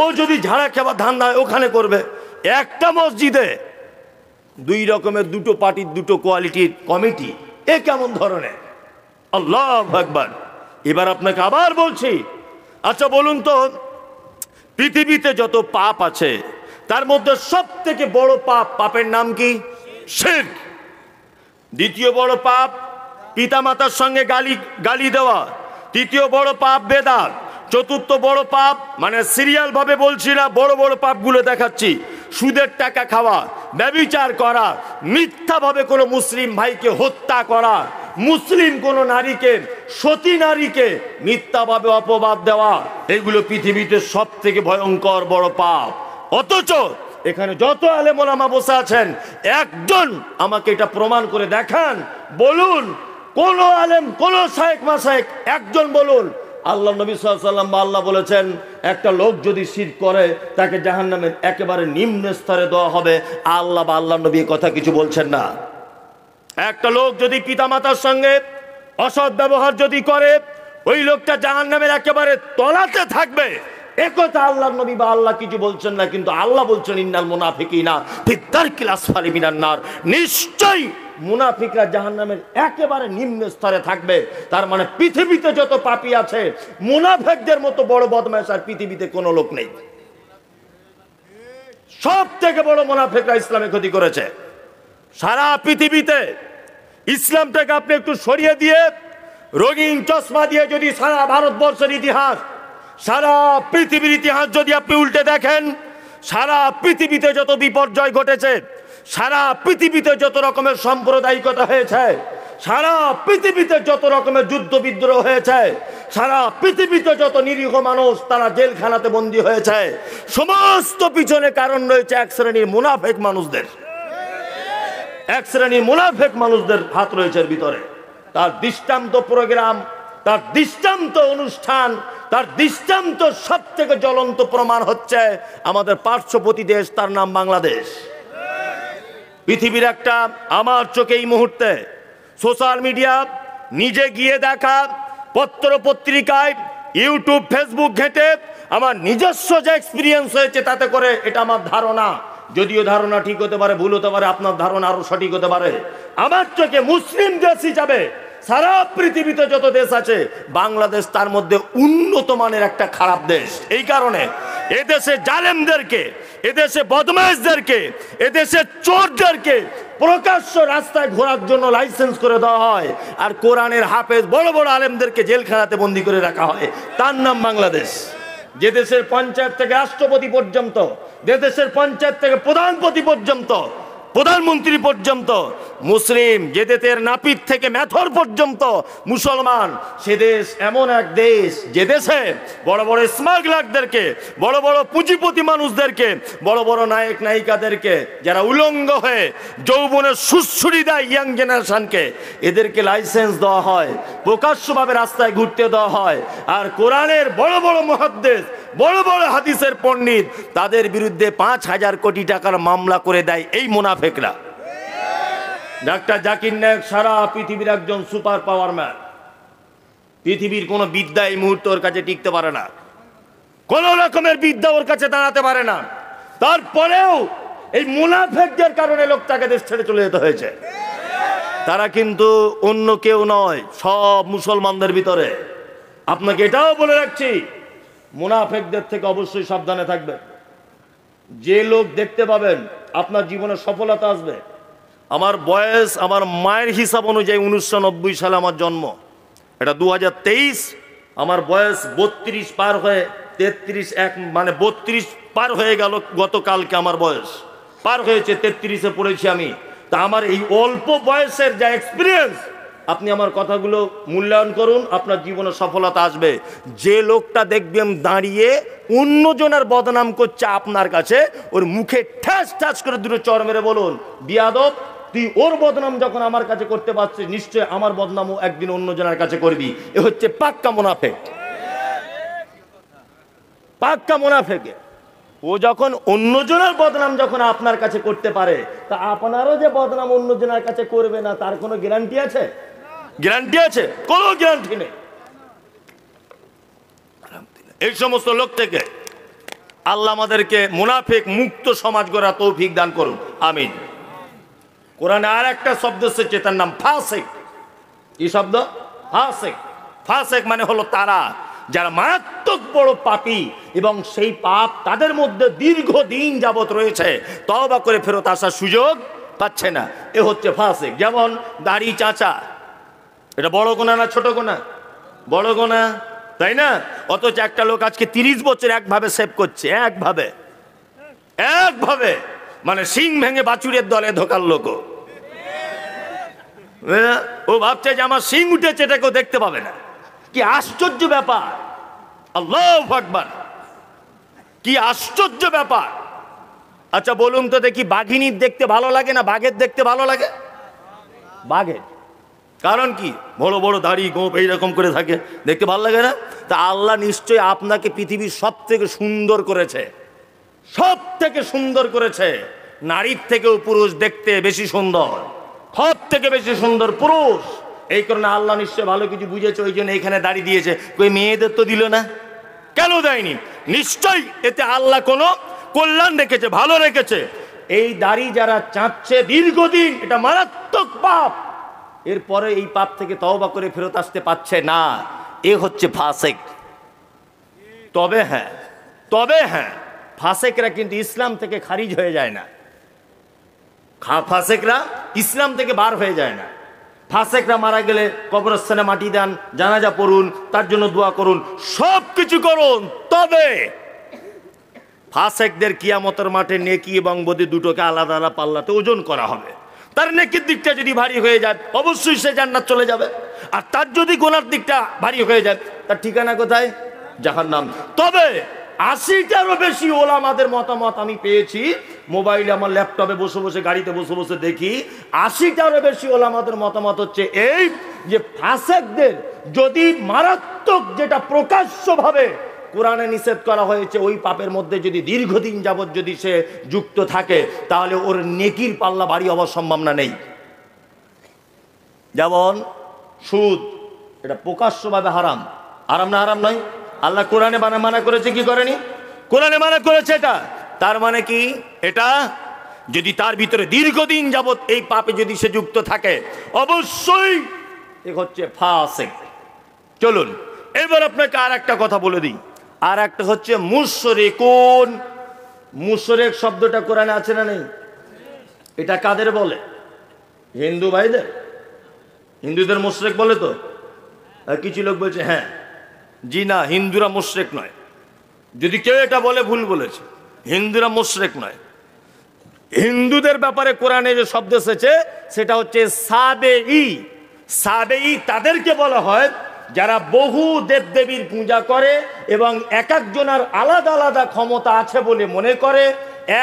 ও যদি ঝাড়া খাবার ধান্দা ওখানে করবে। একটা মসজিদে দুই রকমের দুটো পার্টির দুটো কোয়ালিটির কমিটি, এ কেমন ধরনের? আল্লাহু আকবার। এবার আপনাকে আবার বলছি, আচ্ছা বলুন তো, পৃথিবীতে যত পাপ আছে তার মধ্যে সব থেকে বড় পাপের নাম কি? শিরক। দ্বিতীয় বড় পাপ পিতামাতার সঙ্গে গালি দেওয়া। তৃতীয় বড় পাপ বেদাত। চতুর্থ বড় পাপ, মানে সিরিয়াল ভাবে বলছি না, বড় বড় পাপগুলো দেখাচ্ছি, সুদের টাকা খাওয়া, ব্যভিচার করা, মিথ্যাভাবে কোনো মুসলিম ভাইকে হত্যা করা, মুসলিম কোনো নারীকে, সতী নারীকে মিথ্যাভাবে অপবাদ দেওয়া, এগুলো পৃথিবীতে সব থেকে ভয়ঙ্কর বড় পাপ। অথচ এখানে যত আলেম ওলামা বসে আছেন, একজন আমাকে এটা প্রমাণ করে দেখান, বলুন কোন আলেম, কোন শায়েখ মাশায়েখ, একজন বলুন আল্লাহ নবী সাল্লাল্লাহু আলাইহি ওয়াসাল্লাম বা আল্লাহ বলেছেন একটা লোক যদি শিরক করে তাকে জাহান্নামের একেবারে নিম্ন স্তরে দেওয়া হবে, আল্লাহ বা আল্লাহ নবী কথা কিছু বলছেন না। একটা লোক যদি পিতামাতার সঙ্গে অসৎ ব্যবহার যদি করে, ওই লোকটা জাহান্নামের একেবারে তলাতে থাকবে, একথা আল্লাহ নবী বা আল্লাহ কিছু বলছেন না। কিন্তু আল্লাহ বলছেন ইন্নাল মুনাফিকিনা ফি দারকিল আসফালি মিনান নার, নিশ্চয়ই মুনাফিকরা জাহান্নামের একেবারে নিম্ন স্তরে থাকবে। তার মানে পৃথিবীতে যত পাপী আছে, মুনাফিকদের মতো বড় বদমাশ আর পৃথিবীতে কোনো লোক নেই। সব থেকে বড় মুনাফিকরা ইসলামে ক্ষতি করেছে। সারা পৃথিবীতে ইসলামটাকে আপনি একটু সরিয়ে দিয়ে রঙিন চশমা দিয়ে যদি সারা ভারতবর্ষের ইতিহাস, সারা পৃথিবীর ইতিহাস যদি আপনি উল্টে দেখেন, সারা পৃথিবীতে যত বিপর্যয় ঘটেছে, সারা পৃথিবীতে যত রকমের সাম্প্রদায়িকতা হয়েছে, সারা পৃথিবীতে যত রকমের যুদ্ধ বিদ্রোহ হয়েছে, সারা পৃথিবীতে যত নিরীহ মানুষ তারা জেলখানাতে বন্দী হয়েছে, সমস্ত পিছনে কারণ রয়েছে এক শ্রেণীর মুনাফিক মানুষদের। এক শ্রেণীর মুনাফিক মানুষদের হাত রয়েছে এর ভিতরে। তার দৃষ্টান্ত প্রোগ্রাম, তার দৃষ্টান্ত অনুষ্ঠান, তার দৃষ্টান্ত সব থেকে জ্বলন্ত প্রমাণ হচ্ছে আমাদের পার্শ্ববর্তী দেশ, তার নাম বাংলাদেশ। পৃথিবীর একটা, আমার চোখে এই মুহূর্তে সোশ্যাল মিডিয়া, নিজে গিয়ে দেখা, পত্র পত্রিকায়, ইউটিউব ফেসবুক ঘেঁটে আমার নিজস্ব যে এক্সপিরিয়েন্স হয়েছে তাতে করে এটা আমার ধারণা, যদিও ধারণা ঠিক হতে পারে, ভুল হতে পারে, আপনার ধারণা আরো সঠিক হতে পারে, আমার চোখে মুসলিম দেশ হিসাবে সারা পৃথিবীতে যত দেশ আছে বাংলাদেশ তার মধ্যে উন্নত মানের একটা খারাপ দেশ। এই কারণে এদেশে জালেমদেরকে, এদেশে বদমাইশদেরকে, এদেশে চোরদেরকে প্রকাশ্য রাস্তায় ঘোরার জন্য লাইসেন্স করে দেওয়া হয়, আর কোরআনের হাফেজ বড় বড় আলেমদেরকে জেলখানাতে বন্দী করে রাখা হয়। তার নাম বাংলাদেশ। যে দেশের পঞ্চায়েত থেকে রাষ্ট্রপতি পর্যন্ত, যে দেশের পঞ্চায়েত থেকে প্রধানপতি পর্যন্ত, প্রধানমন্ত্রী পর্যন্ত মুসলিম, যে দেশের নাপিত থেকে মেথর পর্যন্ত মুসলমান, সে দেশ এমন এক দেশ যে দেশে বড় বড় স্মাগলারদেরকে, বড় বড় পুঁজিপতি মানুষদেরকে, বড় বড় নায়ক নায়িকাদেরকে যারা উলঙ্গ হয়ে যৌবনের সুশ্রী দেয় ইয়াং জেনারেশনকে, এদেরকে লাইসেন্স দেওয়া হয়, প্রকাশ্যভাবে রাস্তায় ঘুরতে দেওয়া হয়। আর কোরআনের বড় বড় মুহাদ্দিস, বড় বড় হাদিসের পণ্ডিত, তাদের বিরুদ্ধে 5,000 কোটি টাকার মামলা করে দেয় এই মুনাফিকরা। ডাক্তার জাকির নায়েক সারা পৃথিবীর একজন সুপার পাওয়ার ম্যান। পৃথিবীর কোনো বিদ্যা এই মুহূর্তে ওর কাছে টিকতে পারে না, কোন রকমের বিদ্যা ওর কাছে দাঁড়াতে পারে না। তারপরেও এই মুনাফিকদের কারণে লোকটাকে দেশ ছেড়ে চলে যেতে হয়েছে। তারা কিন্তু অন্য কেউ নয়, সব মুসলমানদের ভিতরে। আপনাকে এটাও বলে রাখছি, মুনাফিকদের থেকে অবশ্যই সাবধানে থাকবেন। যে লোক দেখতে পাবেন আপনার জীবনে সফলতা আসবে। আমার বয়স, আমার মায়ের হিসাব অনুযায়ী 1990 সালে আমার জন্ম, এটা 2023, আমার বয়স 32 পার হয়ে 33, মানে 32 পার হয়ে গেল। গতকালকে আমার বয়স পার হয়েছে, 33-এ পড়েছি আমি। তা আমার এই অল্প বয়সের যা এক্সপিরিয়েন্স, আপনি আমার কথাগুলো মূল্যায়ন করুন, আপনার জীবনে সফলতা আসবে। যে লোকটা দেখবেন দাঁড়িয়ে অন্যজনের বদনাম করছে আপনার কাছে, ওর মুখে ঠাস ঠাস করে দুটো চর মেরে বলুন, বিয়াদব, তুই ওর বদনাম যখন আমার কাছে করতে পারছিস, নিশ্চয় আমার বদনামও একদিন অন্যজনের কাছে করবি। এ হচ্ছে পাক্কা মুনাফিক। পাক্কা মুনাফিক ও যখন অন্যজনের বদনাম যখন আপনার কাছে করতে পারে, তা আপনারও যে বদনাম অন্যজনের কাছে করবে না তার কোনো গ্যারান্টি আছে? গ্যারান্টি আছে? কোনো গ্যারান্টি নেই। এই সমস্ত লোক থেকে আল্লাহ আমাদেরকে মুনাফিক মুক্ত সমাজ গড়া তৌফিক দান করুন, আমিন। কোরআনে আর একটা শব্দ এসেছে, তার নাম ফাসিক। কি শব্দ? ফাসিক। ফাসিক মানে হলো তারা যারা মারাত্মক বড় পাপী এবং সেই পাপ তাদের মধ্যে দীর্ঘদিন যাবত রয়েছে, তওবা করে ফেরত আসার সুযোগ পাচ্ছে না, এ হচ্ছে ফাসিক। যেমন দাড়ি চাচা, এটা বড় গুনাহ না ছোট গুনাহ? বড় গুনাহ, তাই না? অথচ একটা লোক আজকে 30 বছর একভাবে সেভ করছে, একভাবে, মানে সিং ভেঙে বাছুরের দলে ঢোকার লোক। ও ভাবছে যে আমার সিং উঠেছে, এটা কেউ দেখতে পাবে না। কি আশ্চর্য ব্যাপার! আল্লাহু আকবার, কি আশ্চর্য ব্যাপার! আচ্ছা বলুন তো দেখি, বাঘিনীর দেখতে ভালো লাগে না বাঘের দেখতে ভালো লাগে? বাঘের। কারণ কি? বড় বড় দাড়ি গোঁফ এইরকম করে থাকে, দেখতে ভালো লাগে না? তা আল্লাহ নিশ্চয়ই আপনাকে পৃথিবীর সব থেকে সুন্দর করেছে, সব থেকে সুন্দর করেছে। নারীর থেকেও পুরুষ দেখতে বেশি সুন্দর, সব থেকে বেশি সুন্দর পুরুষ। এই কারণে আল্লাহ নিশ্চয় ভালো কিছু বুঝেছে, ওই জন্য এখানে দাড়ি দিয়েছে। কই মেয়েদের তো দিল না, কেন দেয়নি? নিশ্চয়ই এতে আল্লাহ কোনো কল্যাণ রেখেছে, ভালো রেখেছে। এই দাড়ি যারা চাচ্ছে দীর্ঘদিন, এটা মারাত্মক পাপ, এরপরে এই পাপ থেকে তওবা করে ফেরত আসতে পারছে না, এ হচ্ছে ফাসিক। তবে হ্যাঁ, ফাসিকরা কিন্তু ইসলাম থেকে খারিজ হয়ে যায় না, ফাসিকরা ইসলাম থেকে বার হয়ে যায় না। ফাসিকরা মারা গেলে কবরস্থানে মাটি দেন, জানাজা পড়ুন, তার জন্য দোয়া করুন, সব কিছু করুন। তবে ফাসিকদের কিয়ামতের মাঠে নেকি এবং বদি দুটোকে আলাদা আলাদা পাল্লাতে ওজন করা হবে। তার নেকির দিকটা যদি ভারী হয়ে যায়, অবশ্যই সে জান্নাত চলে যাবে। আর তার যদি গুনার দিকটা ভারী হয়ে যায়, তার ঠিকানা কোথায়? জাহান্নাম। তবে 80টারও বেশি ওলামাদের মতামত আমি পেয়েছি, মোবাইলে আমার ল্যাপটপে বসে বসে, গাড়িতে বসে বসে দেখি, 80টারও বেশি ওলামাদের মতামত হচ্ছে এই যে ফাসিকদের যদি মারাত্মক, যেটা প্রকাশ্যভাবে কোরআনে নিষেধ করা হয়েছে, ওই পাপের মধ্যে যদি দীর্ঘদিন যাবত যদি সে যুক্ত থাকে, তাহলে ওর নেকির পাল্লা ভারী হওয়ার সম্ভাবনা নেই। যেমন সুদ, এটা প্রকাশ্যভাবে হারাম। হারাম না হারাম নয়? আল্লাহ কোরআনে মানা করেছে কি করেনি? কোরআনে মানা করেছে। এটা তার মানে কি? এটা যদি তার ভিতরে দীর্ঘদিন যাবত এই পাপে যদি সে যুক্ত থাকে, অবশ্যই এ হচ্ছে ফাসিক। চলুন এবার আপনাকে আর একটা কথা বলে দিই। আর একটা হচ্ছে মুশরিকুন। মুশরিক শব্দটা কোরআনে আছে না নেই? এটা কাদের বলে? হিন্দু ভাইদের। হিন্দুদের মুশরিক বলে তো? কিছু লোক বলছে হ্যাঁ, জি না, হিন্দুরা মুশরিক নয়। যদি কেউ এটা বলে ভুল বলেছে, হিন্দুরা মুশরিক নয়। হিন্দুদের ব্যাপারে কোরআনে যে শব্দ এসেছে সেটা হচ্ছে সাবেঈ। সাবেঈ তাদেরকে বলা হয় যারা বহু দেবদেবীর পূজা করে এবং এক একজনের আলাদা আলাদা ক্ষমতা আছে বলে মনে করে,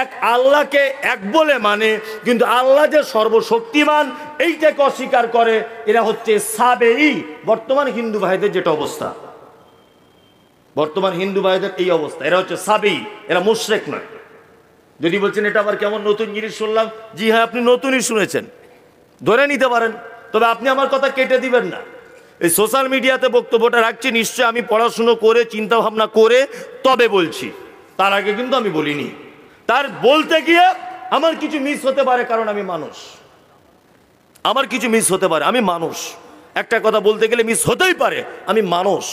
এক আল্লাহকে এক বলে মানে, কিন্তু আল্লাহ যে সর্বশক্তিমান এইটাকে অস্বীকার করে। এরা হচ্ছে সাবেঈ। বর্তমান হিন্দু ভাইদের যেটা অবস্থা, বর্তমান হিন্দু ভাইদের এই অবস্থা, এরা হচ্ছে সাবেঈ, এরা মুশরিক নয়। যদি বলছেন এটা আবার কেমন নতুন জিনিস শুনলাম, জি হ্যাঁ, আপনি নতুনই শুনেছেন, ধরে নিতে পারেন। তবে আপনি আমার কথা কেটে দিবেন না। এই সোশ্যাল মিডিয়াতে বক্তব্যটা রাখছি, নিশ্চয় আমি পড়াশুনো করে চিন্তা ভাবনা করে তবে বলছি, তার আগে কিন্তু আমি বলিনি। তার বলতে গিয়ে আমার কিছু মিস হতে পারে, কারণ আমি মানুষ, আমার কিছু মিস হতে পারে, আমি মানুষ। একটা কথা বলতে গেলে মিস হতেই পারে, আমি মানুষ,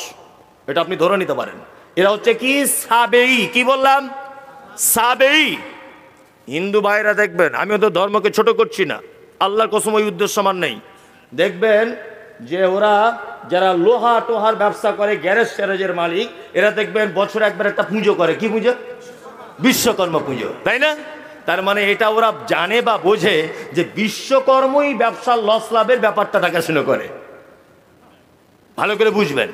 এটা আপনি ধরে নিতে পারেন। এরা হচ্ছে কি? সাবেঈ। কি বললাম? সাবেঈ। হিন্দু ভাইরা দেখবেন, আমি ওদের ধর্মকে ছোট করছি না, আল্লাহর কসম ওই উদ্দেশ্য আমার নেই। দেখবেন যে ওরা যারা লোহা টোহার ব্যবসা করে, গ্যারেজ ট্যারেজের মালিক, এরা দেখবেন বছরে একবার একটা পুজো করে। কি পুজো? বিশ্বকর্মা পুজো, তাই না? তার মানে এটা ওরা জানে বা বোঝে যে বিশ্বকর্মই ব্যবসার লস লাভের ব্যাপারটা দেখাশোনা করে। ভালো করে বুঝবেন।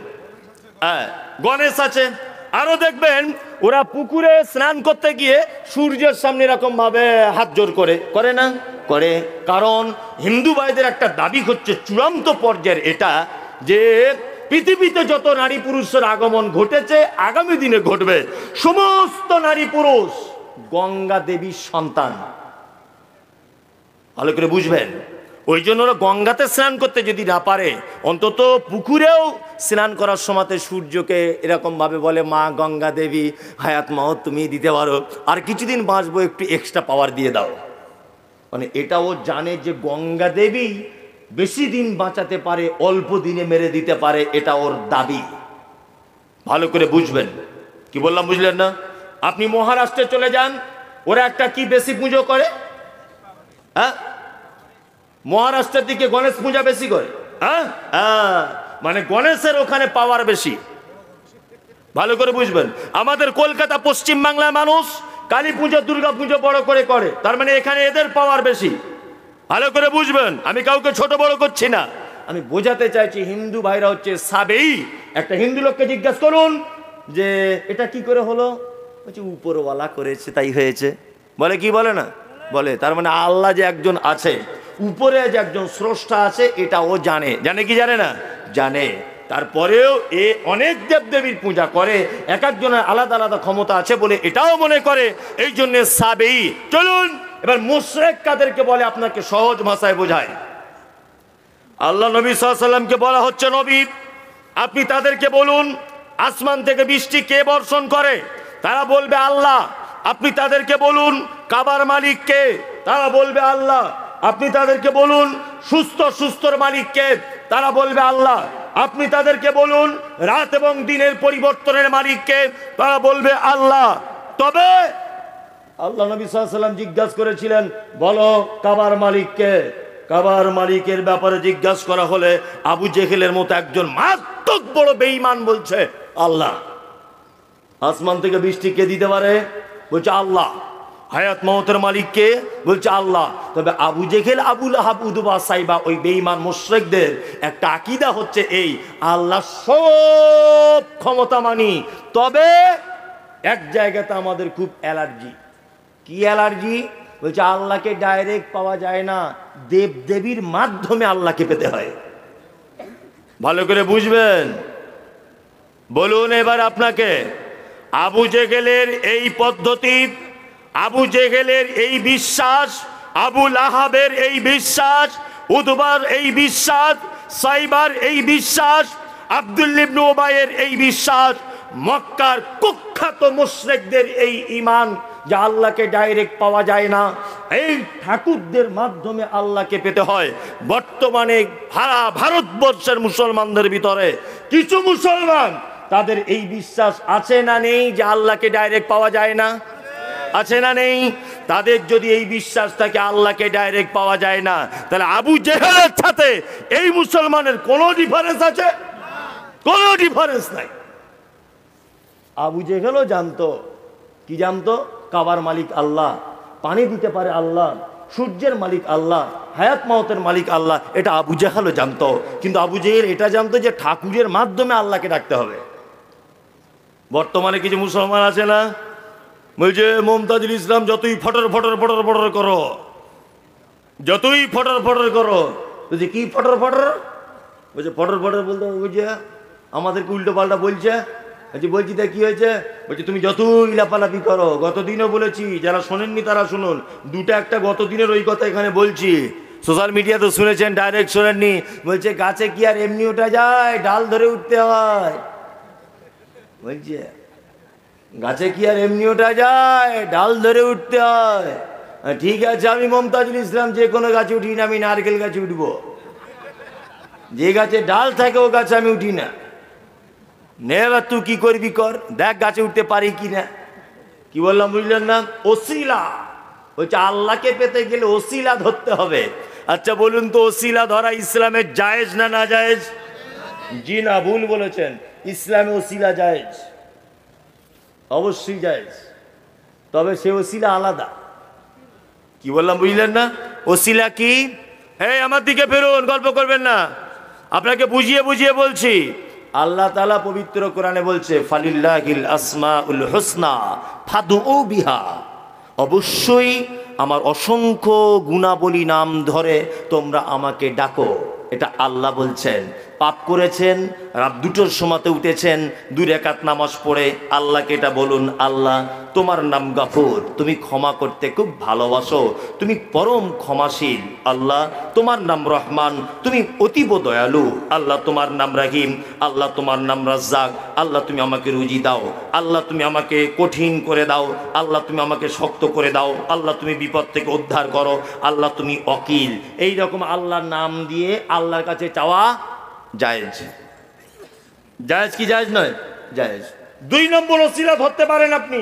হ্যাঁ, গণেশ আছে। আরো দেখবেন ওরা পুকুরে স্নান করতে গিয়ে সূর্যের সামনে এরকম ভাবে হাত জোর করে না? করে। কারণ হিন্দু ভাইদের একটা দাবি হচ্ছে চূড়ান্ত পর্যায়ের এটা, যে পৃথিবীতে যত নারী পুরুষের আগমন ঘটেছে, আগামী দিনে ঘটবে, সমস্ত নারী পুরুষ গঙ্গা দেবীর সন্তান। ভালো করে বুঝবেন। ওই জন্য ওরা গঙ্গাতে স্নান করতে যদি না পারে অন্তত পুকুরেও স্নান করার সময়তে সূর্যকে এরকমভাবে বলে, মা গঙ্গা দেবী হায়াত মাও তুমি দিতে পারো, আর কিছুদিন বাঁচবো, একটু এক্সট্রা পাওয়ার দিয়ে দাও। মানে এটাও জানে যে গঙ্গা দেবী বেশি দিন বাঁচাতে পারে, অল্প দিনে মেরে দিতে পারে, এটা ওর দাবি। ভালো করে বুঝবেন। কি বললাম বুঝলেন না? আপনি মহারাষ্ট্রে চলে যান, ওরা একটা কি বেশি পুজো করে, হ্যাঁ, মহারাষ্ট্রের দিকে গণেশ পূজা বেশি করে, হ্যাঁ, মানে গণেশের ওখানে পাওয়ার বেশি। ভালো করে বুঝবেন। আমাদের কলকাতা পশ্চিম বাংলার মানুষ কালী পুজো দুর্গা পুজো বড় করে করে, তার মানে এখানে এদের পাওয়ার বেশি। ভালো করে বুঝবেন। আমি কাউকে ছোট বড় করছি না, আমি বোঝাতে চাইছি হিন্দু ভাইরা হচ্ছে সাবেই। একটা হিন্দু লোককে জিজ্ঞাসা করুন যে এটা কি করে হলো, বলছে উপরওয়ালা করেছে তাই হয়েছে। বলে কি বলে না, বলে তার মানে আল্লাহ যে একজন আছে, উপরে যে একজন স্রষ্টা আছে, এটা ও জানে। জানে কি জানে না? জানে। তারপরেও এ অনেক দেবদেবীর পূজা করে, এক একজনের আলাদা আলাদা ক্ষমতা আছে বলে এটাও মনে করে, এই জন্য সাবেই। চলুন এবার মুশরিক কাদেরকে বলে আপনাকে সহজ ভাষায় বোঝায়। আল্লাহ নবী সাল্লাল্লাহু আলাইহি ওয়াসাল্লামকে বলা হচ্ছে, নবী আপনি তাদেরকে বলুন আসমান থেকে বৃষ্টি কে বর্ষণ করে, তারা বলবে আল্লাহ। আপনি তাদেরকে বলুন কাবার মালিক কে, তারা বলবে আল্লাহ। আপনি তাদেরকে বলুন সুস্থর মালিককে, তারা বলবে আল্লাহ। আপনি তাদেরকে বলুন রাত এবং দিনের পরিবর্তনের মালিককে, তারা বলবে আল্লাহ। তবে আল্লাহ নবী সাল্লাল্লাহু আলাইহি ওয়াসাল্লাম জিজ্ঞাসা করেছিলেন, বলো কাবার মালিককে। কাবার মালিকের ব্যাপারে জিজ্ঞাসা করা হলে আবু জেহেলের মতো একজন মারাত্মক বড় বেঈমান বলছে আল্লাহ। আসমান থেকে বৃষ্টি কে দিতে পারে? বলছে আল্লাহ। হায়াত মওতের মালিক কে? বলছে আল্লাহ। তবে আবু জেহেল, আবু লাহাব, উতবা, সাইবা, ওই বেঈমান মুশরিকদের একটা আকীদা হচ্ছে এই, আল্লাহ সব ক্ষমতা মানি, তবে এক জায়গাতে আমাদের খুব অ্যালার্জি। কি অ্যালার্জি? বলছে আল্লাহকে ডাইরেক্ট পাওয়া যায় না, দেব দেবীর মাধ্যমে আল্লাহকে পেতে হয়। ভালো করে বুঝবেন। বলুন এবার আপনাকে আবু জেহেলের এই পদ্ধতি, আবু জেহেলের এই বিশ্বাস, আবু লাহাবের এই বিশ্বাস, উতবার এই বিশ্বাস, সাইবার এই বিশ্বাস, আব্দুল্লাহ ইবনে উবাইয়ের এই বিশ্বাস, মক্কার কুখ্যাত মুশরিকদের এই ঈমান যে আল্লাহকে ডাইরেক্ট পাওয়া যায় না, এই ঠাকুরদের মাধ্যমে আল্লাহকে পেতে হয়। বর্তমানে সারা ভারতবর্ষের মুসলমানদের ভিতরে কিছু মুসলমান তাদের এই বিশ্বাস আছে না নেই যে আল্লাহকে ডাইরেক্ট পাওয়া যায় না? আছে না নেই? তাদের যদি এই বিশ্বাস থাকে আল্লাহকে ডাইরেক্ট পাওয়া যায় না, তাহলে আবু জেহেলের সাথে এই মুসলমানের কোনো ডিফারেন্স আছে? কোনো ডিফারেন্স নাই। আবু জেহেলও জানতো, কি জানতো? কাবার মালিক আল্লাহ, পানি দিতে পারে আল্লাহ, সূর্যের মালিক আল্লাহ, হায়াত মাওতের মালিক আল্লাহ, এটা আবু জেহেলও জানতো। কিন্তু আবু জেহেল এটা জানতো যে ঠাকুরের মাধ্যমে আল্লাহকে ডাকতে হবে। বর্তমানে কিছু মুসলমান আছে না, বলছে মুমতাজুল ইসলাম যতই ফটর ফটর ফটর ফটর করো, যতই ফটর ফটর করো। বলছে কি ফটর ফটর? বলছে ফটর ফটর বলতে বুঝে আমাদেরকে উল্টো পাল্টা বলছে। বলছি তা কি হয়েছে? বলছি তুমি যতই লাপালাপি করো, গতদিনও বলেছি, যারা শোনেননি তারা শুনুন, দুটা একটা গতদিনের ওই কথা এখানে বলছি, সোশ্যাল মিডিয়াতে শুনেছেন, ডাইরেক্ট শোনেননি। বলছে গাছে কি আর এমনি ওঠা যায়, ডাল ধরে উঠতে হয়। বলছে গাছে কি আর এমনি ওঠা যায়, ডাল ধরে উঠতে হয়। ঠিক আছে, আমি মুমতাজুল ইসলাম যে কোনো গাছে উঠি না, আমি নারকেল গাছে উঠবো। যে গাছে ডাল থাকে ও গাছে আমি উঠি না। নে এবার তুই কি করবি কর, দেখ গাছে উঠতে পারি কি না। কি বললাম বুঝলেন না? ওসিলা বলছে আল্লাহকে পেতে গেলে ওসিলা ধরতে হবে। আচ্ছা বলুন তো, ওসিলা ধরা ইসলামের জায়েজ না না জায়েজ? জি না, ভুল বলেছেন। ইসলামে ওসিলা জায়েজ, অবশ্যই জায়েজ, তবে সে ওসিলা আলাদা। কি বললাম বুঝলেন না? ওসিলা কি? এই আমার দিকে ফেরুন, গল্প করবেন না, আপনাকে বুঝিয়ে বুঝিয়ে বলছি। আল্লাহ তাআলা পবিত্র কোরআনে বলছে ফালিল্লাহিল আসমাউল হুসনা ফাদউ বিহা, অবশ্যই আমার অসংখ্য গুণাবলী নাম ধরে তোমরা আমাকে ডাকো, এটা আল্লাহ বলছেন। পাপ করেছেন, রাত 2টোর সময়তে উঠেছেন, 2 রাকাত নামাজ পড়ে আল্লাহকে এটা বলুন, আল্লাহ তোমার নাম গফুর, তুমি ক্ষমা করতে খুব ভালোবাসো, তুমি পরম ক্ষমাশীল। আল্লাহ তোমার নাম রহমান, তুমি অতীব দয়ালু। আল্লাহ তোমার নাম রাহিম, আল্লাহ তোমার নাম রাজ্জাক। আল্লাহ তুমি আমাকে রুজি দাও, আল্লাহ তুমি আমাকে কঠিন করে দাও, আল্লাহ তুমি আমাকে শক্ত করে দাও, আল্লাহ তুমি বিপদ থেকে উদ্ধার করো, আল্লাহ তুমি ওয়াকিল। এই রকম আল্লাহর নাম দিয়ে আল্লাহর কাছে চাওয়া জায়েজ। জায়েজ কি জায়েজ নয়? জায়েজ। 2 নম্বর ওসিলা ধরতে পারেন আপনি,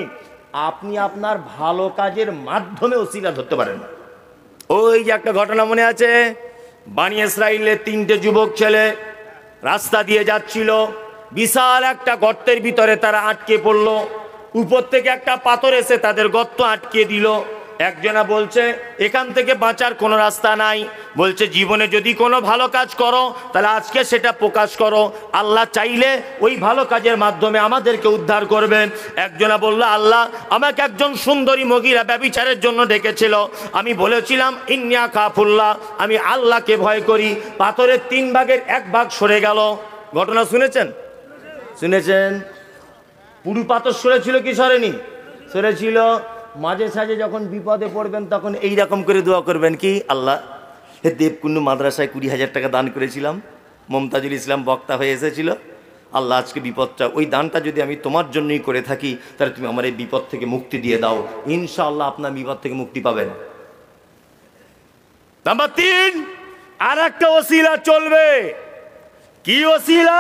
আপনি আপনার ভালো কাজের মাধ্যমে ওসিলা ধরতে পারেন। ওই যে একটা ঘটনা মনে আছে, বানি ইসরাইলের 3টে যুবক ছেলে রাস্তা দিয়ে যাচ্ছিল, বিশাল একটা গর্তের ভিতরে তারা আটকে পড়ল। উপর থেকে একটা পাথর এসে তাদের গর্ত আটকে দিল। একজনা বলছে এখান থেকে বাঁচার কোনো রাস্তা নাই, বলছে জীবনে যদি কোনো ভালো কাজ করো তাহলে আজকে সেটা প্রকাশ করো, আল্লাহ চাইলে ওই ভালো কাজের মাধ্যমে আমাদেরকে উদ্ধার করবেন। একজনা বলল, আল্লাহ আমাকে একজন সুন্দরী মহিলা ব্যভিচারের জন্য ডেকেছিল, আমি বলেছিলাম ইন্নিয়া কাফুল্লাহ, আমি আল্লাহকে ভয় করি। পাথরের 3 ভাগের 1 ভাগ সরে গেল। ঘটনা শুনেছেন? শুনেছেন? পুরু পাথর সরেছিল কি সরেনি? সরেছিল। মাঝে সাঝে যখন বিপদে পড়বেন তখন এই রকম করে দোয়া করবেন, কি আল্লাহ দেবকুণ্ড মাদ্রাসায় 20,000 টাকা দান করেছিলাম, মমতাজুল ইসলাম বক্তা হয়ে এসেছিল, আল্লাহ আজকে বিপদটা, ওই দানটা যদি আমি তোমার জন্যই করে থাকি তাহলে তুমি আমার এই বিপদ থেকে মুক্তি দিয়ে দাও, ইনশাআল্লাহ আপনার বিপদ থেকে মুক্তি পাবেন। নাম্বার 3, আর একটা ওসিলা চলবে। কি ওসিলা?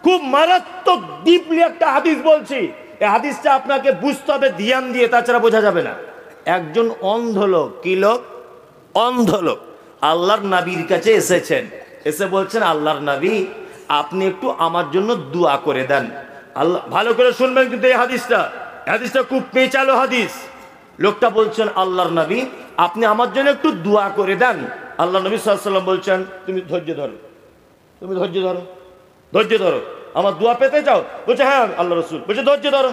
খুব মারাত্মক ডিপলি একটা হাদিস বলছি, এই হাদিসটা আপনাকে বুঝতে হবে ধ্যান দিয়ে, তাছাড়া বোঝা যাবে না। একজন অন্ধ লোক, কি লোক? অন্ধ লোক আল্লাহর নবীর কাছে এসেছেন, এসে বলছেন, আল্লাহর নবী আপনি একটু আমার জন্য দোয়া করে দেন। আল্লাহ, ভালো করে শুনবেন কিন্তু এই হাদিসটা খুব পেঁচালো হাদিস। লোকটা বলছেন, আল্লাহর নবী আপনি আমার জন্য একটু দোয়া করে দেন। আল্লাহ নবী সাল্লাল্লাহু আলাইহি ওয়াসাল্লাম বলছেন, তুমি ধৈর্য ধরো, তুমি ধৈর্য ধরো, ধৈর্য ধরো, আমার দোয়া পেতে চাও? বলছে হ্যাঁ। আল্লাহ রসুল বলছে ধৈর্য ধরো।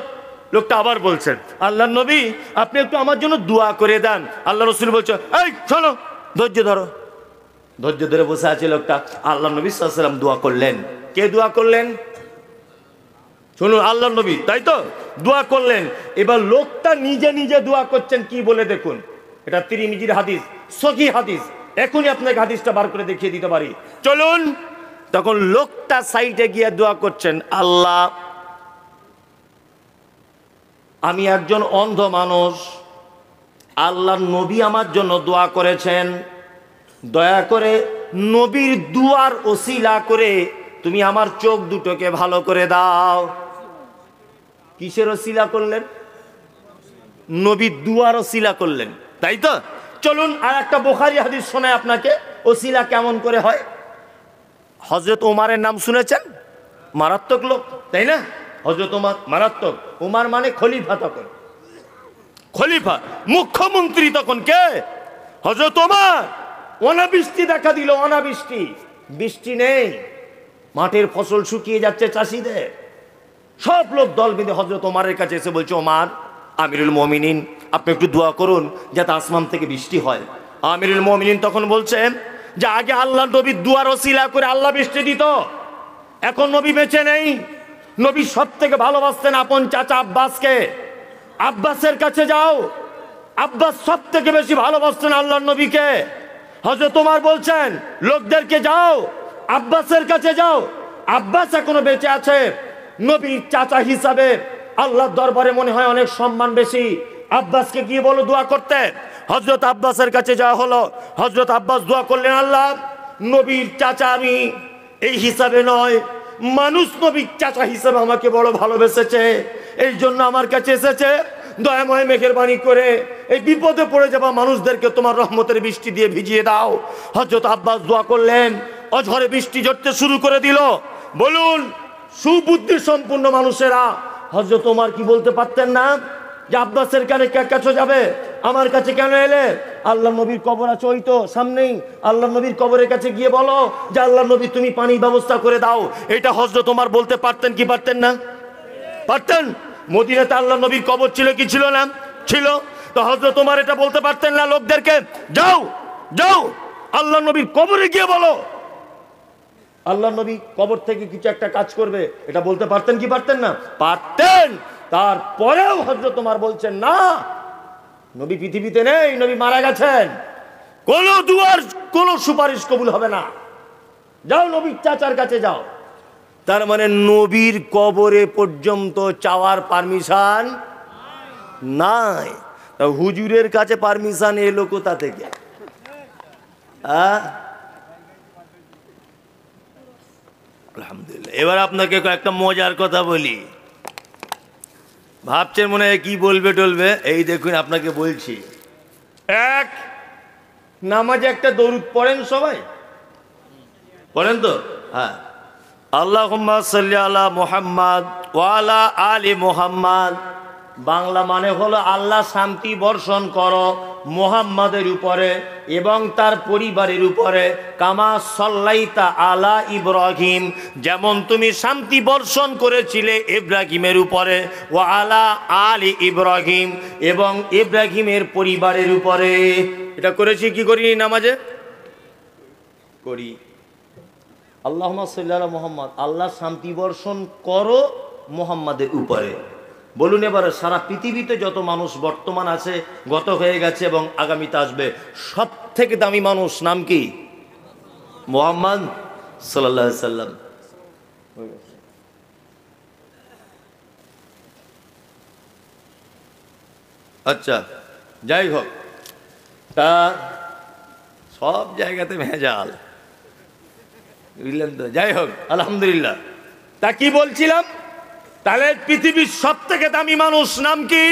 লোকটা আবার বলছেন, আল্লাহ নবী আপনি একটু আমার জন্য দোয়া করে দেন। আল্লাহ রসুল বলছে, এই শোনো, ধৈর্য ধরো। ধৈর্য ধরে বসে আছে লোকটা। আল্লাহ নবী সাল্লাল্লাহু আলাইহি ওয়াসাল্লাম দোয়া করলেন। কে দোয়া করলেন? শুনুন, আল্লাহ নবী, তাই তো দোয়া করলেন। এবার লোকটা নিজে নিজে দোয়া করছেন, কি বলে দেখুন। এটা তিরমিজির হাদিস, সহিহ হাদিস, এখনই আপনাকে হাদিসটা বার করে দেখিয়ে দিতে পারি, চলুন। তখন লোকটা সাইডে গিয়ে দোয়া করছেন, আল্লাহ আমি একজন অন্ধ মানুষ, আল্লাহর নবী আমার জন্য দোয়া করেছেন, দয়া করে নবীর দুয়ার ওসিলা করে তুমি আমার চোখ দুটোকে ভালো করে দাও। কিসের ওসিলা করলেন? নবীর দুয়ার ওসিলা করলেন, তাই তো। চলুন আর একটা বুখারী হাদিস শোনায় আপনাকে, ওসিলা কেমন করে হয়। হযরত ওমরের নাম শুনেছেন? মারাত্মক লোক, তাই না? হযরত ওমর মারাত্মক। ওমর মানে খলিফা, তখন খলিফা, মুখ্যমন্ত্রী তখন কে? হযরত ওমর। অনাবৃষ্টি দেখা দিল, অনাবৃষ্টি, বৃষ্টি নেই, মাঠের ফসল শুকিয়ে যাচ্ছে চাষিদের। সব লোক দল বেঁধে হযরত ওমরের কাছে এসে বলছে, ওমর আমিরুল মুমিনিন আপনি একটু দোয়া করুন যাতে আসমান থেকে বৃষ্টি হয়। আমিরুল মুমিনিন তখন বলছেন যে আগে আল্লাহ নবীর দুয়ার ওসিলা করে আল্লাহ বৃষ্টি দিত, এখন নবী বেঁচে নেই। নবী সব থেকে ভালোবাসতেন আপন চাচা আব্বাসকে, আব্বাসের কাছে যাও। আব্বাস সব থেকে বেশি ভালোবাসতেন আল্লাহর নবীকে। হযরত ওমর বলছেন লোকদেরকে যাও আব্বাসের কাছে যাও, আব্বাস এখনো বেঁচে আছে, নবীর চাচা হিসাবে আল্লাহর দরবারে মনে হয় অনেক সম্মান বেশি, আব্বাসকে গিয়ে বলো দোয়া করতে। হযরত আব্বাসের কাছে যাওয়া হলো। হযরত আব্বাস দোয়া করলেন, আল্লাহ নবীর চাচা আমি এই হিসাবে নয়, মানুষ নবীর চাচা হিসাবে আমাকে বড় ভালোবেসেছে, এই জন্য আমার কাছে এসেছে, দয়াময় মেহেরবানি করে এই বিপদে পড়ে যাওয়া মানুষদেরকে তোমার রহমতের বৃষ্টি দিয়ে ভিজিয়ে দাও। হযরত আব্বাস দোয়া করলেন, অঝরে বৃষ্টি ঝরতে শুরু করে দিল। বলুন সুবুদ্ধি সম্পন্ন মানুষেরা হযরত ওমর কি বলতে পারতেন না যে আব্বাসের কাছে যাবে, আমার কাছে কেন এলে? আল্লাহ নবীর কবর আছে ওই তো সামনেই, আল্লাহ নবীর কবরের কাছে গিয়ে বলো যে আল্লাহ নবী তুমি পানির ব্যবস্থা করে দাও। এটা হযরত ওমর বলতে পারতেন কি পারতেন না? পারতেন। মদিনাতে আল্লাহ নবীর কবর ছিল কি ছিল না? ছিল। তো হযরত ওমর এটা বলতে পারতেন না লোকদেরকে, যাও যাও আল্লাহ নবীর কবরে গিয়ে বলো? আল্লাহ নবী কবর থেকে কিছু একটা কাজ করবে, এটা বলতে পারতেন কি পারতেন না? পারতেন। তারপরেও হযরত ওমর বলছেন না, নবী পৃথিবীতে নেই, নবী মারা গেছেন, কোন দুয়ার কোন সুপারিশ কবুল হবে না, যাও নবীর চাচার কাছে যাও। তার মানে নবীর কবরে পর্যন্ত চাওয়ার পারমিশন নাই। তা হুজুরের কাছে পারমিশন এলো কোথা থেকে? আলহামদুলিল্লাহ। এবার আপনাকে একটা মজার কথা বলি, ভাবছেন মনে হয় কি বলবে টলবে, এই দেখুন আপনাকে বলছি। এক, নামাজে একটা দরুদ পড়েন, সবাই পড়েন তো? হ্যাঁ, আল্লাহুম্মা সাল্লি আলা মুহাম্মাদ ওয়া আলা আলি মুহাম্মাদ। বাংলা মানে হলো আল্লাহ শান্তি বর্ষণ করো মুহাম্মাদের উপরে এবং তার পরিবারের উপরে, কামা সাল্লাইতা আলা ইব্রাহিম, যেমন তুমি শান্তি বর্ষণ করেছিলে ইব্রাহিমের উপরে, ওয়া আলা আলি ইব্রাহিম, এবং ইব্রাহিমের পরিবারের উপরে। এটা করেছি কি করি নামাজে? করি। আল্লাহুম্মা সাল্লি আলা মুহাম্মাদ, আল্লাহ শান্তি বর্ষণ করো মুহাম্মাদের উপরে। বলুন এবারে, সারা পৃথিবীতে যত মানুষ বর্তমান আছে, গত হয়ে গেছে এবং আগামীতে আসবে, সব থেকে দামি মানুষ নাম কি? মুহাম্মদ সাল্লাল্লাহু আলাইহি সাল্লাম। আচ্ছা, যাই হোক, তা সব জায়গাতে ভেজাল, বুঝলেন তো? যাই হোক, আলহামদুলিল্লাহ। তা কি বলছিলাম, তাহলে পৃথিবীর সব থেকে দামি মানুষ নাম কি?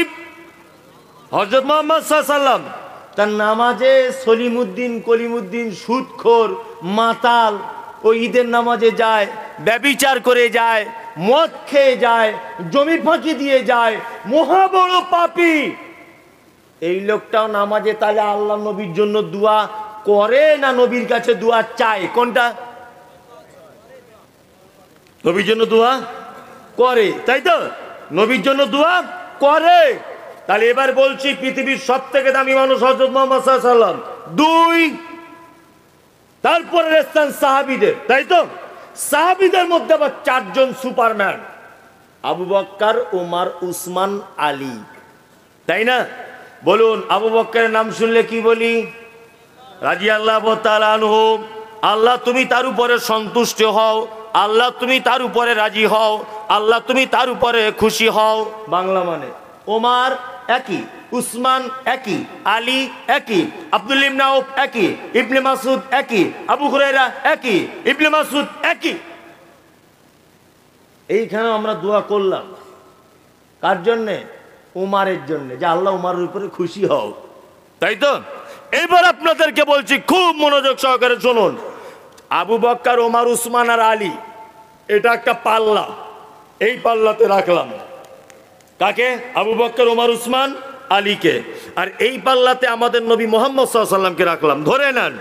হযরত মুহাম্মদ সাল্লাল্লাহু আলাইহি সাল্লাম। তার নামাজে সলিমুদ্দিন কলিমুদ্দিন সুদখোর মাতাল ও ঈদের নামাজে যায়, ব্যভিচার করে যায়, মদ খেয়ে যায়, জমি ফাঁকি দিয়ে যায়, মহা বড় পাপী। এই লোকটাও নামাজে তাহলে আল্লাহ নবীর জন্য দোয়া করে না নবীর কাছে দোয়া চায়? কোনটা? নবীর জন্য দোয়া করে, তাই তো? নবীর জন্য দোয়া করে। তাহলে এবার বলছি, পৃথিবীর সব থেকে দামি মানুষ হযরত মুহাম্মদ সাল্লাল্লাহু আলাইহি সাল্লাম। দুই, তারপরে স্থান সাহাবীদের, তাই তো? সাহাবীদের মধ্যে আবার চারজন সুপারম্যান, আবু বকর, ওমর, উসমান, আলী, তাই না? বলুন, আবু বকরের নাম শুনলে কি বলি? রাদিয়াল্লাহু তাআলা আনহু। আল্লাহ তুমি তার উপরে সন্তুষ্ট হও, আল্লাহ তুমি তার উপরে রাজি হও, আল্লাহ তুমি তার উপরে খুশি হও। বাংলা মানে ওমর একই, উসমান একই, আলী একই, আব্দুল্লাহ ইবনে আউফ একই, ইবনে মাসউদ একই, আবু হুরায়রা একই, ইবনে মাসউদ একই। এইখানে আমরা দোয়া করলাম কার জন্যে? উমারের জন্য, যে আল্লাহ উমারের উপরে খুশি হও, তাই তো? এবার আপনাদেরকে বলছি, খুব মনোযোগ সহকারে শুনুন। আবু বকর, ওমর, উসমান আর আলী, এটা একটা পাল্লা, এই পাল্লাতে রাখলাম কাকে? আবু বকর, ওমর, উসমান, আলীকে। আর এই পাল্লাতে আমাদের নবী মুহাম্মদ সাল্লাল্লাহু আলাইহি সাল্লামকে রাখলাম। ধরে নেন,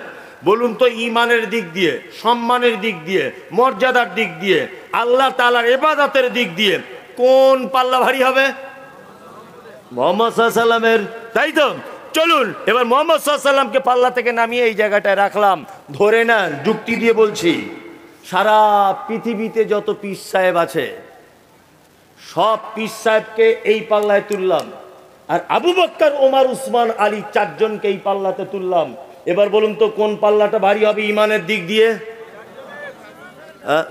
বলুন তো, ইমানের দিক দিয়ে, সম্মানের দিক দিয়ে, মর্যাদার দিক দিয়ে, আল্লাহ তাআলার ইবাদতের দিক দিয়ে কোন পাল্লা ভারী হবে? মুহাম্মদ সাল্লাল্লাহু আলাইহি সাল্লামের, তাই তো? চলুন এবার মুহাম্মদ সাল্লাল্লাহু আলাইহি সাল্লামকে পাল্লা থেকে নামিয়ে এই জায়গাটায় রাখলাম। ধরে নেন, যুক্তি দিয়ে বলছি, সারা পৃথিবীতে যত পীর সাহেব আছে, সব পীর সাহেবকে এই পাল্লায় তুললাম, আর আবু বকর, ওমর, উসমান, আলী চারজনকে এই পাল্লাতে তুললাম। এবার বলুন তো, কোন পাল্লাটা ভারী হবে ইমানের দিক দিয়ে?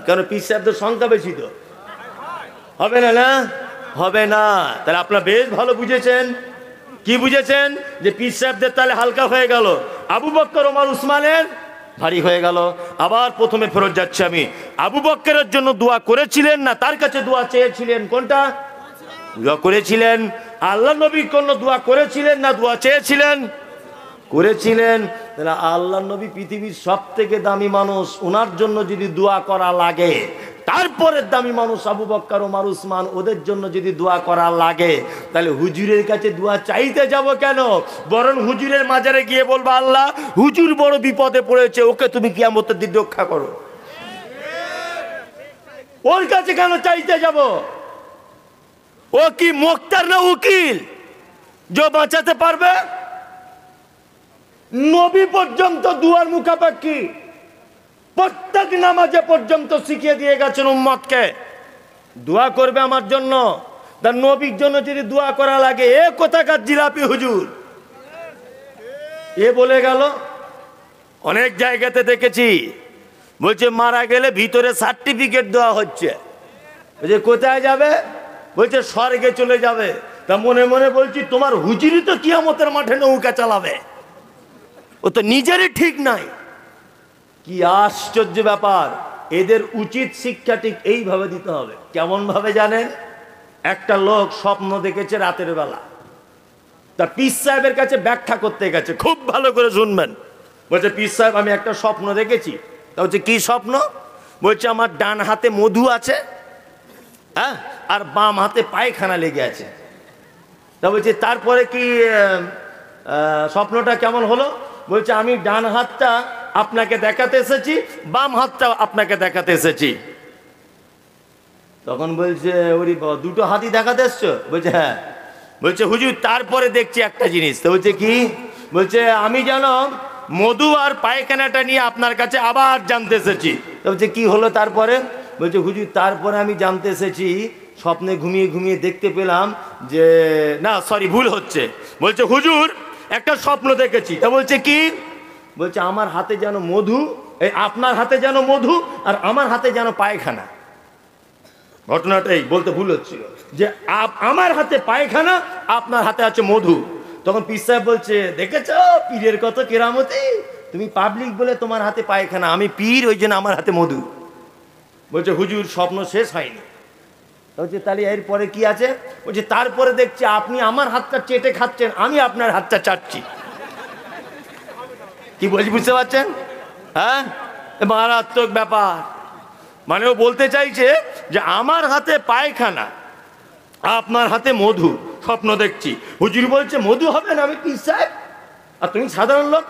কেন? পীর সাহেবদের সংখ্যা বেশি তো, হবে না? না হবে না। তাহলে আপনারা বেশ ভালো বুঝেছেন। কি বুঝেছেন? যে পীর সাহেবদের তাহলে হালকা হয়ে গেল, আবু বকর, ওমর, উসমানের ভারী হয়ে গেল। আবার প্রথমে ফেরত যাচ্ছি আমি। আবু বকরের জন্য দোয়া করেছিলেন না তার কাছে দোয়া চেয়েছিলেন? কোনটা? দোয়া করেছিলেন। আল্লাহ নবীর জন্য দোয়া করেছিলেন না দোয়া চেয়েছিলেন? করেছিলেন। তাহলে আল্লাহ নবী পৃথিবীর সব থেকে দামি মানুষ, ওনার জন্য যদি দোয়া করা লাগে, তারপরের দামি মানুষ আবু বকর, ওমর, উসমান, ওদের জন্য যদি দোয়া করা লাগে, তাহলে হুজুরের কাছে দোয়া চাইতে যাব কেন? বরং হুজুরের মাজারে গিয়ে বলবো, আল্লাহ হুজুর বড় বিপদে পড়েছে, ওকে তুমি কিয়ামতের দিন রক্ষা করো। ওর কাছে কেন চাইতে যাব? ও কি মোক্তার না উকিল যে বাঁচাতে পারবে? নবী পর্যন্ত দুয়ার মুখাপাক্ষী, প্রত্যেক নামাজে পর্যন্ত শিখিয়ে দিয়ে গেছেন উম্মতকে দোয়া করবে আমার জন্য। তার নবীর জন্য যদি দোয়া করা লাগে, এ কোথাকার জিলাপি হুজুর এ বলে গেল। অনেক জায়গাতে দেখেছি বলছে মারা গেলে ভিতরে সার্টিফিকেট দেওয়া হচ্ছে। বলছে কোথায় যাবে? বলছে স্বর্গে চলে যাবে। তা মনে মনে বলছি তোমার হুজুরই তো কিয়ামতের মাঠে নৌকা চালাবে, ও তো নিজেরই ঠিক নাই। কি আশ্চর্য ব্যাপার! এদের উচিত শিক্ষা ঠিক এইভাবে দিতে হবে। কেমন ভাবে জানেন? একটা লোক স্বপ্ন দেখেছে রাতের বেলা, তা পীর সাহেবের কাছে ব্যাখ্যা করতে গেছে। খুব ভালো করে শুনবেন। বলছে পীর সাহেব আমি একটা স্বপ্ন দেখেছি। তা বলছে কি স্বপ্ন? বলছে আমার ডান হাতে মধু আছে, হ্যাঁ, আর বাম হাতে পায়খানা লেগে আছে। তা বলছে তারপরে কি স্বপ্নটা কেমন হলো? বলছে আমি ডান হাতটা আপনাকে দেখাতে এসেছি, বাম হাতটা আপনাকে দেখাতে এসেছি। তখন বলছে ওরে বাবা, দুটো হাতই দেখাতে এসছো? বলছে হ্যাঁ। বলছে হুজুর তারপরে দেখছি একটা জিনিস। তো বলছে কি? বলছে আমি যেন মধু আর পায়খানাটা নিয়ে আপনার কাছে আবার জানতে এসেছি। তো বলছে কি হলো তারপরে? বলছে হুজুর তারপরে আমি জানতে এসেছি, স্বপ্নে ঘুমিয়ে ঘুমিয়ে দেখতে পেলাম যে, না সরি ভুল হচ্ছে। বলছে হুজুর একটা স্বপ্ন দেখেছি। তা বলছে কি? বলছে আমার হাতে যেন মধু, এই আপনার হাতে যেন মধু আর আমার হাতে যেন পায়খানা। ঘটনাটা এই, বলতে ভুল হচ্ছিল যে আমার হাতে পায়খানা, আপনার হাতে আছে মধু। তখন পীর সাহেব বলছে দেখেছ পীরের কত কেরামতি, তুমি পাবলিক বলে তোমার হাতে পায়খানা, আমি পীর ওই জন্য আমার হাতে মধু। বলছে হুজুর স্বপ্ন শেষ হয়নি। বলছে তাহলে এরপরে কি আছে? বলছে তারপরে দেখছি আপনি আমার হাতটা চেটে খাচ্ছেন, আমি আপনার হাতটা চাটছি। কি বলছি বুঝতে পারছেন? হ্যাঁ, মারাত্মক ব্যাপার। মানে ও বলতে চাইছে যে আমার হাতে পায়খানা, আপনার হাতে মধু, স্বপ্ন দেখছি। হুজুর বলছে মধু হবে না, আমি পীর সাহেব আর তুমি সাধারণ লোক,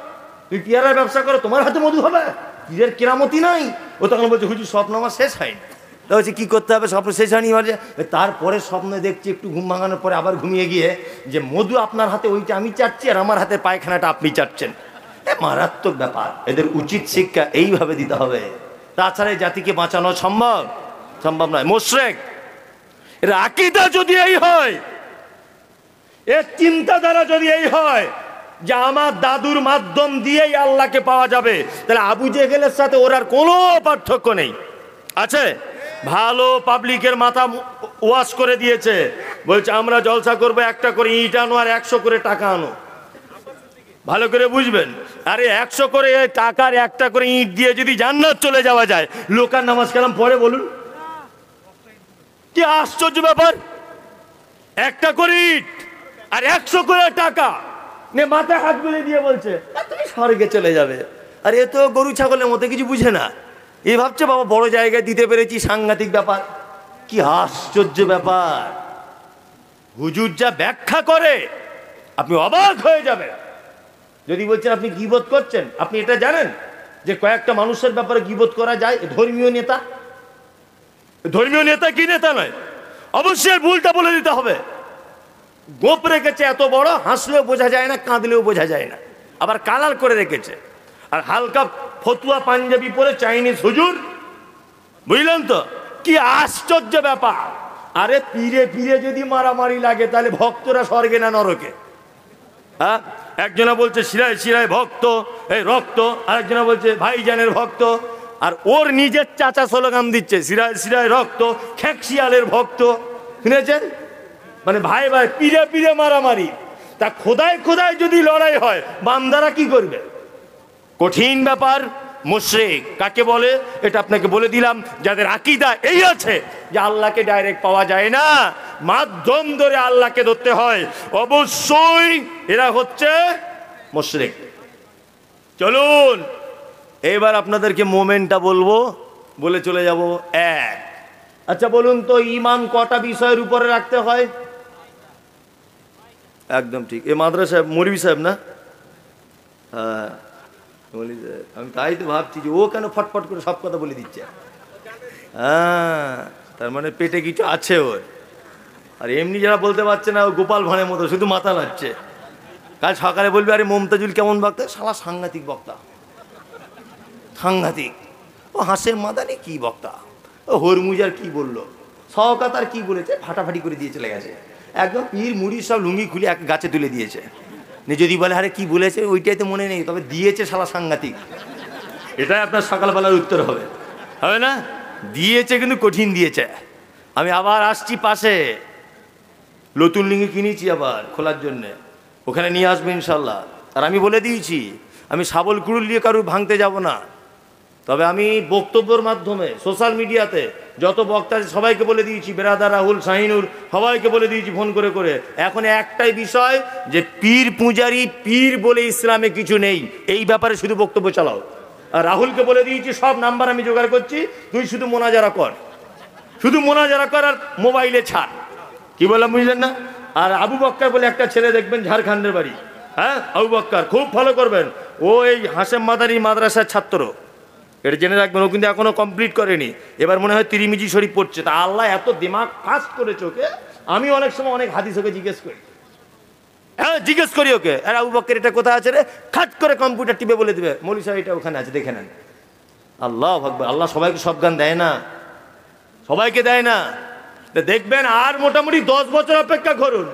তুই পেয়ারার ব্যবসা করো, তোমার হাতে মধু হবে? পীরের কেরামতি নাই। ও তখন বলছে হুজুর স্বপ্ন আমার শেষ হয়নি। তা বলছে কি করতে হবে? স্বপ্ন শেষ হয়নি। বলছে তারপরে স্বপ্নে দেখছি একটু ঘুম ভাঙানোর পরে আবার ঘুমিয়ে গিয়ে যে মধু আপনার হাতে ওইটা আমি চাটছি আর আমার হাতে পায়খানাটা আপনি চাটছেন। মারাত্মক ব্যাপার। এদের উচিত শিক্ষা এইভাবে দিতে হবে, তাছাড়া এই জাতিকে বাঁচানো সম্ভব সম্ভব নয়। মুশরিক এর আকীদা যদি এই হয়, এর চিন্তাধারা যদি এই হয় যে আমার দাদুর মাধ্যম দিয়েই আল্লাহকে পাওয়া যাবে, তাহলে আবু জেহেলের সাথে ওর আর কোনো পার্থক্য নেই। আছে ভালো পাবলিকের মাথা ওয়াশ করে দিয়েছে, বলছে আমরা জলসা করবো, একটা করে ইট আনো আর 100 করে টাকা আনো। ভালো করে বুঝবেন, আরে 100 করে টাকার একটা করে ইট দিয়ে যদি জান্নাত চলে যাওয়া যায়, লোকার নামাজ কালাম পড়ে বলুন? কি আশ্চর্য ব্যাপার! একটা করে ইট আর 100 করে টাকা নে মাথায় হাত বুলিয়ে দিয়ে বলছে তুমি স্বর্গে চলে যাবে। আর এ তো গরু ছাগলের মতো কিছু বুঝে না। এ ভাবছে বাবা বড় জায়গায় দিতে পেরেছি, সাংঘাতিক ব্যাপার। কি আশ্চর্য ব্যাপার! হুজুর যা ব্যাখ্যা করে আপনি অবাক হয়ে যাবেন। যদি বলছেন আপনি গীবত করছেন, আপনি এটা জানেন যে কয়েকটা মানুষের ব্যাপারে গীবত করা যায়? ধর্মীয় নেতা, ধর্মীয় নেতা কি নেতা নয়, অবশ্যই ভুলটা বলে দিতে হবে। গোপ রেখেছে এত বড়, হাসলেও বোঝা যায় না, কাঁদলেও বোঝা যায় না, আবার কালার করে রেখেছে। আর হালকা ফতুয়া পাঞ্জাবি পরে চাইনিজ হুজুর, বুঝলেন তো? কি আশ্চর্য ব্যাপার! আরে পীরে পীরে যদি মারামারি লাগে তাহলে ভক্তরা স্বর্গে না নরকে? হ্যাঁ, একজনা বলছে শিরায় শিরায় ভক্ত, এই রক্ত, আরেকজনা বলছে ভাইজানের ভক্ত, আর ওর নিজের চাচা স্লোগান দিচ্ছে শিরায় শিরায় রক্ত, খেকশিয়ালের ভক্ত। শুনেছেন? মানে ভাই ভাই পীরে পীরে মারামারি। তা খোদায় খোদায় যদি লড়াই হয়, বান্দারা কি করবে? কঠিন ব্যাপার। মুশরিক কাকে বলে এটা আপনাকে বলে দিলাম। যাদের আকীদা এই আছে যে আল্লাহকে ডাইরেক্ট পাওয়া যায় না, মাধ্যম ধরে আল্লাহকে ধরতে হয়, অবশ্যই এরা হচ্ছে মুশরিক। চলুন এবার আপনাদেরকে মোমেন্টটা বলবো, বলে চলে যাব। এক, আচ্ছা বলুন তো ঈমান কটা বিষয়ের উপরে রাখতে হয়? একদম ঠিক, এ মাদ্রাসা মৌলভী সাহেব না? হ্যাঁ, আমি তাই তো ভাবছি যে ও কেন ফটফট করে সব কথা বলে দিচ্ছে। হ্যাঁ, তার মানে পেটে কিছু আছে ওর। আর এমনি যারা বলতে পারছে না, ও গোপাল ভাঁড়ের মতো শুধু মাথা নাড়ছে। কাল সকালে বলবে আরে মমতাজুল কেমন বক্তা, শালা সাংঘাতিক বক্তা, সাংঘাতিক। ও হাসেম মাদানি কি বক্তা, ও হরমুজার কি বললো, শওকত আর কি বলেছে, ফাটাফাটি করে দিয়ে চলে গেছে। একদম পীর মুড়ি সব লুঙ্গি খুলে এক গাছে তুলে দিয়েছে। যদি বলে আরে কি বলেছে ওইটাই তো মনে নেই, তবে দিয়েছে শালা সাংঘাতিক। এটাই আপনার সকালবেলার উত্তর হবে, হবে না? দিয়েছে কিন্তু কঠিন দিয়েছে। আমি আবার আসছি পাশে, নতুন লিঙ্গি কিনেছি আবার খোলার জন্যে, ওখানে নিয়ে আসবো ইনশাল্লাহ। আর আমি বলে দিয়েছি আমি শাবল কুড়ুল দিয়ে কারু ভাঙতে যাব না, তবে আমি বক্তব্যের মাধ্যমে সোশ্যাল মিডিয়াতে যত বক্তা সবাইকে বলে দিয়েছি, বেরাদার রাহুল শাহিনুর সবাইকে বলে দিয়েছি ফোন করে করে, এখন একটাই বিষয় যে পীর পূজারি পীর বলে ইসলামে কিছু নেই, এই ব্যাপারে শুধু বক্তব্য চালাও। আর রাহুলকে বলে দিয়েছি সব নাম্বার আমি জোগাড় করছি, তুই শুধু মোনাজারা কর, শুধু মোনাজারা কর আর মোবাইলে ছাড়। কি বললাম বুঝলেন না? আর আবু বক্কর বলে একটা ছেলে দেখবেন ঝাড়খণ্ডের বাড়ি, হ্যাঁ আবু বক্কর, খুব ফলো করবেন, ও এই হাশেম মাদারি মাদ্রাসার ছাত্র, এটা জেনে রাখবেন। ও কিন্তু এখনো কমপ্লিট করেনি, এবার মনে হয় তিরিমিজি শরীফ পড়ছে। তা আল্লাহ এত দিমাগ ফাস্ট করেছে ওকে, আমি অনেক সময় অনেক হাদিস ওকে জিজ্ঞেস করি, হ্যাঁ জিজ্ঞেস করি ওকে, আর আবু বক্কর এটা কোথায় আছে রে, খাট করে কম্পিউটার টিপে বলে দেবে মৌলী সাহেব এটা ওখানে আছে দেখে নেন। আল্লাহ ভাগবে, আল্লাহ সবাইকে সব গান দেয় না, সবাইকে দেয় না। দেখবেন আর মোটামুটি 10 বছর অপেক্ষা করুন।